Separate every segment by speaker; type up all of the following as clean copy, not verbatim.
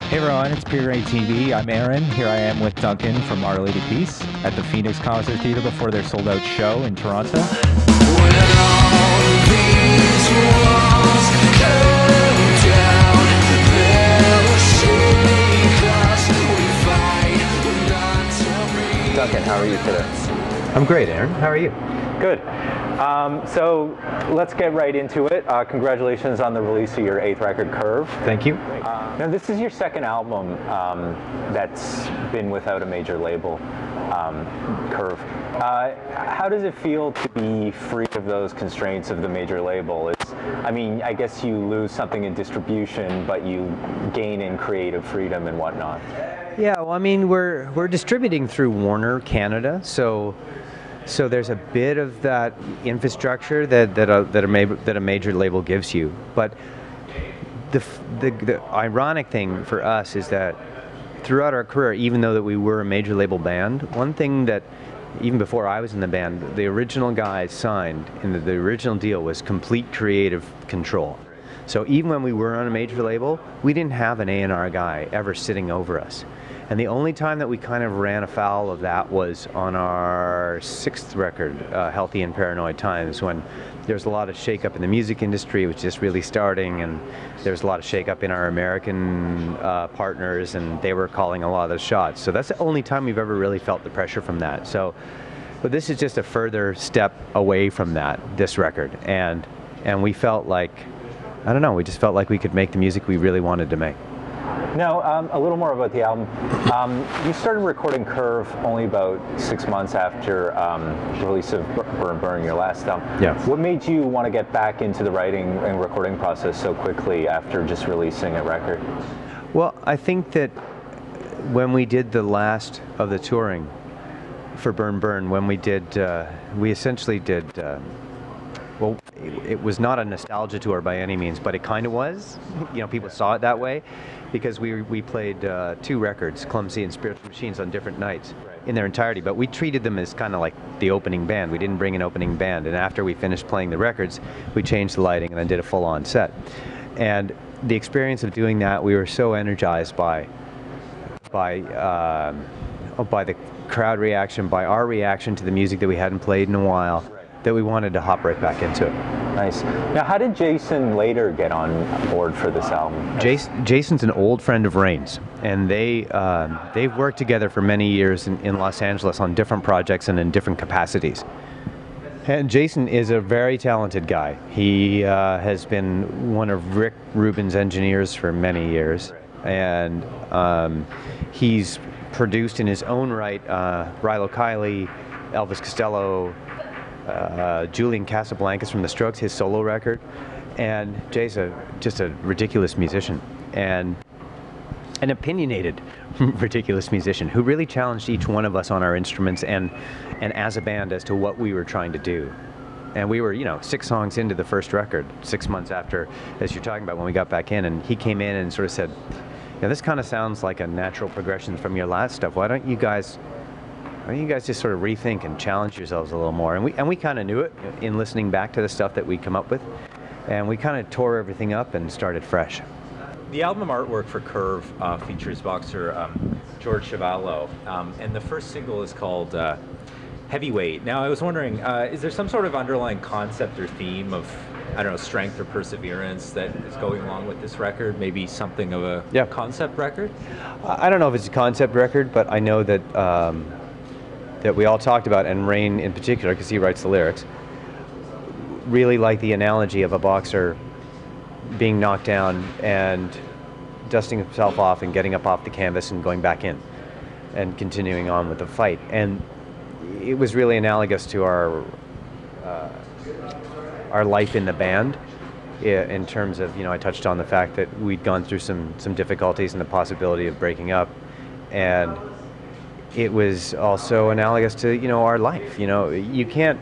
Speaker 1: Hey everyone, it's PureGrainAudio TV. I'm Aaron. Here I am with Duncan from Our Lady Peace at the Phoenix Concert Theater before their sold-out show in Toronto. Duncan, how are you today?
Speaker 2: I'm great, Aaron. How are you?
Speaker 1: Good. So let's get right into it. Congratulations on the release of your 8th record, Curve.
Speaker 2: Thank you.
Speaker 1: Now this is your second album that's been without a major label, Curve. How does it feel to be free of those constraints of the major label? I mean, I guess you lose something in distribution, but you gain in creative freedom and whatnot.
Speaker 2: Yeah, well, I mean, we're distributing through Warner Canada, so there's a bit of that infrastructure that a major label gives you. But the ironic thing for us is that throughout our career, even though that we were a major label band, one thing that even before I was in the band, the original guys signed in the original deal was complete creative control. So even when we were on a major label, we didn't have an A&R guy ever sitting over us. And the only time that we kind of ran afoul of that was on our 6th record, Healthy and Paranoid Times, when there was a lot of shakeup in the music industry. It was just really starting, and there was a lot of shakeup in our American partners, and they were calling a lot of the shots. So that's the only time we've ever really felt the pressure from that. So, but this is just a further step away from that, this record. And we felt like, I don't know, we just felt like we could make the music we really wanted to make.
Speaker 1: Now, a little more about the album. You started recording Curve only about 6 months after the release of Burn Burn, your last album.
Speaker 2: Yeah.
Speaker 1: What made you want to get back into the writing and recording process so quickly after just releasing a record?
Speaker 2: Well, I think that when we did the last of the touring for Burn Burn, when we essentially did, well, it was not a nostalgia tour by any means, but it kind of was. You know, people saw it that way because we played 2 records, Clumsy and Spiritual Machines, on different nights in their entirety, but we treated them as kind of like the opening band. We didn't bring an opening band, and after we finished playing the records, we changed the lighting and then did a full-on set. And the experience of doing that, we were so energized by the crowd reaction, by our reaction to the music that we hadn't played in a while, that we wanted to hop right back into it.
Speaker 1: Nice. Now, how did Jason later get on board for this album?
Speaker 2: Jason's an old friend of Rain's, and they've worked together for many years in Los Angeles on different projects and in different capacities. And Jason is a very talented guy. He has been one of Rick Rubin's engineers for many years, and he's produced in his own right Rilo Kiley, Elvis Costello, Julian Casablancas from The Strokes, his solo record, and Jay's just a ridiculous musician, and an opinionated ridiculous musician who really challenged each one of us on our instruments and as a band as to what we were trying to do. And we were, 6 songs into the first record, 6 months after, as you're talking about, when we got back in, and he came in and sort of said, this kind of sounds like a natural progression from your last stuff. Why don't you guys just sort of rethink and challenge yourselves a little more? And we kind of knew it in listening back to the stuff that we'd come up with, and we kind of tore everything up and started fresh.
Speaker 3: The album artwork for Curve features boxer George Chuvalo, and the first single is called Heavyweight. Now, I was wondering, is there some sort of underlying concept or theme of, I don't know, strength or perseverance that is going along with this record? Maybe something of a concept record?
Speaker 2: I don't know if it's a concept record, but I know that that we all talked about, and Rain in particular, because he writes the lyrics, really like the analogy of a boxer being knocked down and dusting himself off and getting up off the canvas and going back in and continuing on with the fight. And it was really analogous to our life in the band, in terms of, I touched on the fact that we'd gone through some difficulties and the possibility of breaking up, and it was also analogous to, our life. You can't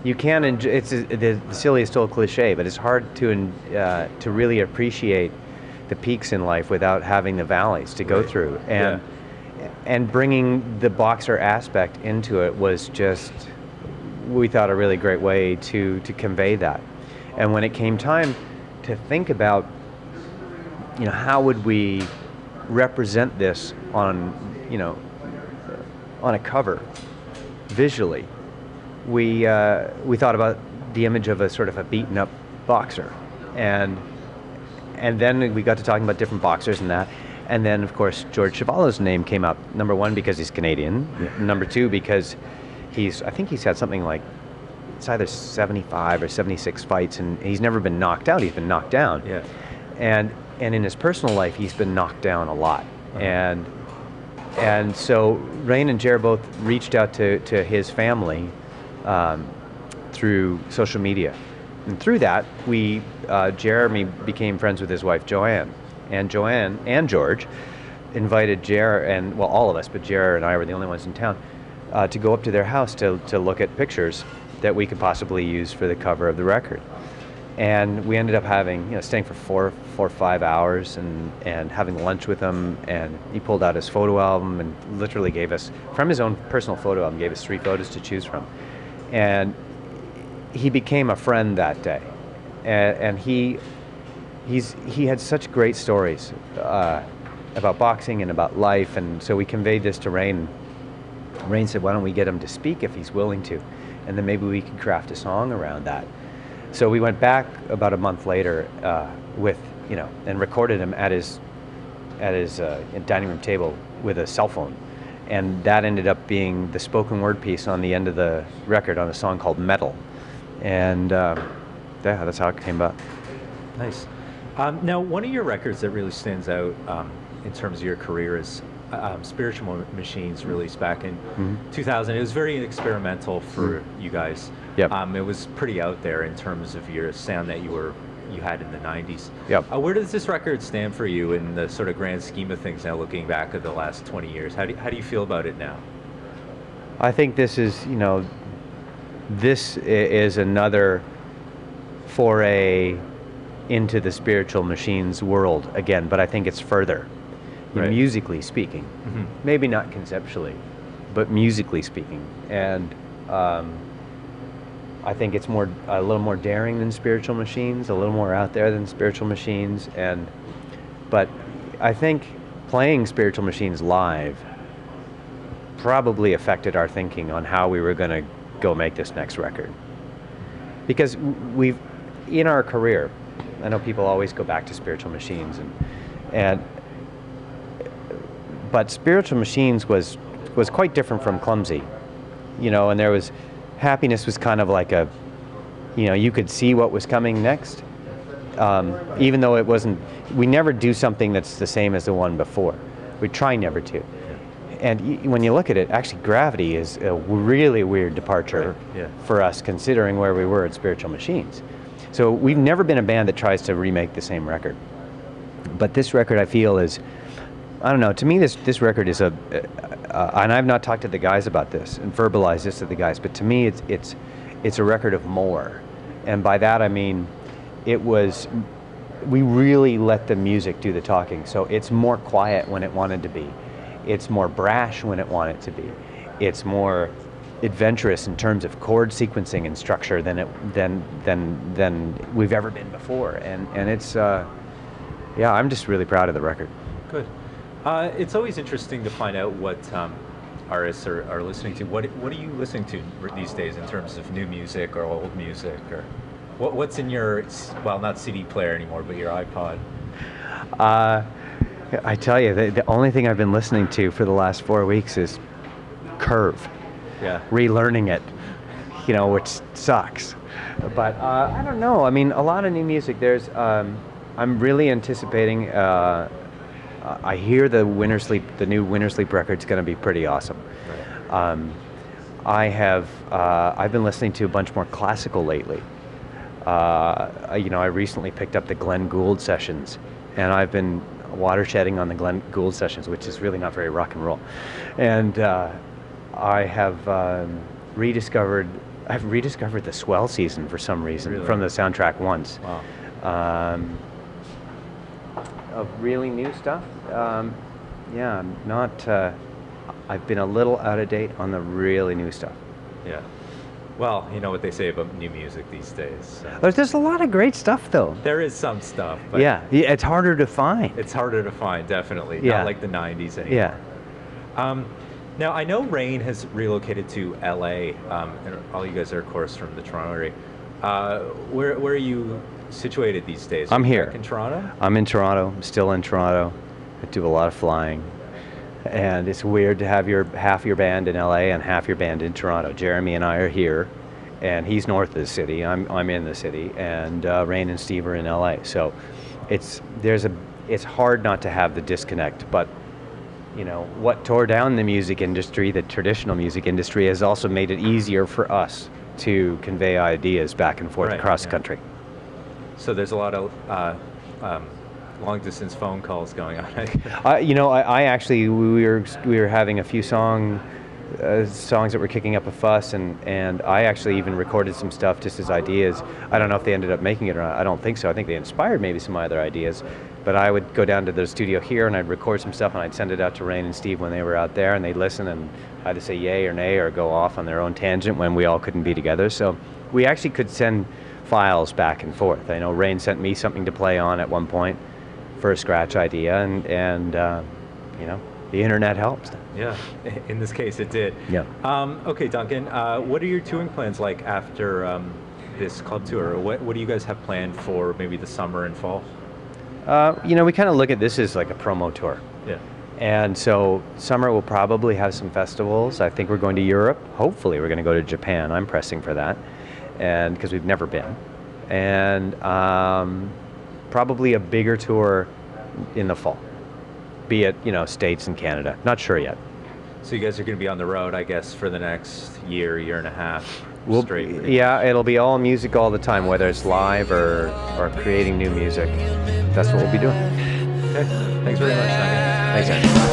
Speaker 2: enjoy, it's the silliest old cliche, but it's hard to really appreciate the peaks in life without having the valleys to go through. And bringing the boxer aspect into it was just, we thought, a really great way to convey that. And when it came time to think about, how would we represent this on, on a cover, visually, we thought about the image of a sort of a beaten up boxer, and then we got to talking about different boxers and that, and then of course George Chevallo's name came up. Number one, because he's Canadian. Yeah. Number two, because I think he's had something like, it's either 75 or 76 fights, and he's never been knocked out. He's been knocked down.
Speaker 3: Yeah.
Speaker 2: And in his personal life, he's been knocked down a lot. And so Rain and Jer both reached out to his family through social media. And through that, Jeremy became friends with his wife, Joanne. And Joanne and George invited Jer, and well, all of us, but Jer and I were the only ones in town, to go up to their house to look at pictures that we could possibly use for the cover of the record. And we ended up staying for 4 or 5 hours and having lunch with him, and he pulled out his photo album and literally gave us, from his own personal photo album, gave us 3 photos to choose from. And he became a friend that day. And he had such great stories about boxing and about life, and so we conveyed this to Rain. Rain said, why don't we get him to speak if he's willing to, and then maybe we could craft a song around that. So we went back about a month later and recorded him at his dining room table with a cell phone, and that ended up being the spoken word piece on the end of the record on a song called Metal, and that's how it came about.
Speaker 3: Nice. Now, one of your records that really stands out in terms of your career is Spiritual Machines, released back in 2000. It was very experimental for you guys.
Speaker 2: Yep.
Speaker 3: It was pretty out there in terms of your sound that you had in the 90s.
Speaker 2: Yep.
Speaker 3: Where does this record stand for you in the sort of grand scheme of things now, looking back at the last 20 years? How do you feel about it now?
Speaker 2: I think this is another foray into the Spiritual Machines world again, but I think it's further.
Speaker 3: Right.
Speaker 2: Musically speaking, maybe not conceptually, but musically speaking, and I think it's a little more daring than Spiritual Machines, a little more out there than Spiritual Machines, but I think playing Spiritual Machines live probably affected our thinking on how we were going to go make this next record, because in our career, I know people always go back to Spiritual Machines, but Spiritual Machines was quite different from Clumsy, and there was, Happiness was kind of like you could see what was coming next, even though it wasn't, we never do something that's the same as the one before. We try never to. And when you look at it, actually Gravity is a really weird departure for us, considering where we were at Spiritual Machines. So we've never been a band that tries to remake the same record. But this record, I feel, is, I don't know, to me this record is and I've not talked to the guys about this and verbalized this to the guys, but to me it's a record of more. And by that I mean, we really let the music do the talking. So it's more quiet when it wanted to be. It's more brash when it wanted to be. It's more adventurous in terms of chord sequencing and structure than we've ever been before. And it's, I'm just really proud of the record.
Speaker 3: Good. It's always interesting to find out what artists are listening to. What are you listening to these days in terms of new music or old music, or what's in your, well, not CD player anymore, but your iPod?
Speaker 2: I tell you, the only thing I've been listening to for the last 4 weeks is Curve.
Speaker 3: Yeah.
Speaker 2: Relearning it, which sucks. But I don't know. I mean, a lot of new music. There's, I'm really anticipating. I hear the new Winter Sleep record's going to be pretty awesome. Right. I've been listening to a bunch more classical lately. I recently picked up the Glenn Gould sessions, and I've been watershedding on the Glenn Gould sessions, which is really not very rock and roll. And I have rediscovered the Swell season for some reason, really? From the soundtrack once. Wow. Of really new stuff, I've been a little out of date on the really new stuff.
Speaker 3: Yeah. Well, you know what they say about new music these days. So.
Speaker 2: There's a lot of great stuff, though.
Speaker 3: There is some stuff. But
Speaker 2: Yeah, it's harder to find.
Speaker 3: It's harder to find, definitely.
Speaker 2: Yeah.
Speaker 3: Not like the 90s anymore.
Speaker 2: Yeah.
Speaker 3: Now, I know Rain has relocated to LA, and all you guys are, of course, from the Toronto area. Where are you situated these days?
Speaker 2: I'm here.
Speaker 3: Back in Toronto?
Speaker 2: I'm in Toronto. I'm still in Toronto. I do a lot of flying. And it's weird to have half your band in LA and half your band in Toronto. Jeremy and I are here, and he's north of the city. I'm in the city, and Rain and Steve are in LA. So it's hard not to have the disconnect. But you know what tore down the music industry, the traditional music industry, has also made it easier for us to convey ideas back and forth across the country.
Speaker 3: So there's a lot of long-distance phone calls going on.
Speaker 2: I actually, we were having a few songs that were kicking up a fuss, and I actually even recorded some stuff just as ideas. I don't know if they ended up making it or not. I don't think so. I think they inspired maybe some other ideas. But I would go down to the studio here and I'd record some stuff and I'd send it out to Rain and Steve when they were out there, and they'd listen and either say yay or nay or go off on their own tangent when we all couldn't be together. So we actually could send files back and forth. I know Rain sent me something to play on at one point for a scratch idea, and you know, the internet helps.
Speaker 3: Yeah, in this case it did.
Speaker 2: Yeah.
Speaker 3: Okay, Duncan, what are your touring plans like after this club tour? What do you guys have planned for maybe the summer and fall?
Speaker 2: You know, we kind of look at this as like a promo tour.
Speaker 3: Yeah.
Speaker 2: And so summer we'll probably have some festivals. I think we're going to Europe. Hopefully we're going to go to Japan. I'm pressing for that, and because we've never been. And probably a bigger tour in the fall, be it, you know, States and Canada. Not sure yet.
Speaker 3: So you guys are going to be on the road, I guess, for the next year and a half straight.
Speaker 2: Yeah, it'll be all music all the time, whether it's live or creating new music. That's what we'll be doing.
Speaker 3: Okay. Thanks very much, Duncan.
Speaker 2: Thanks, Aaron.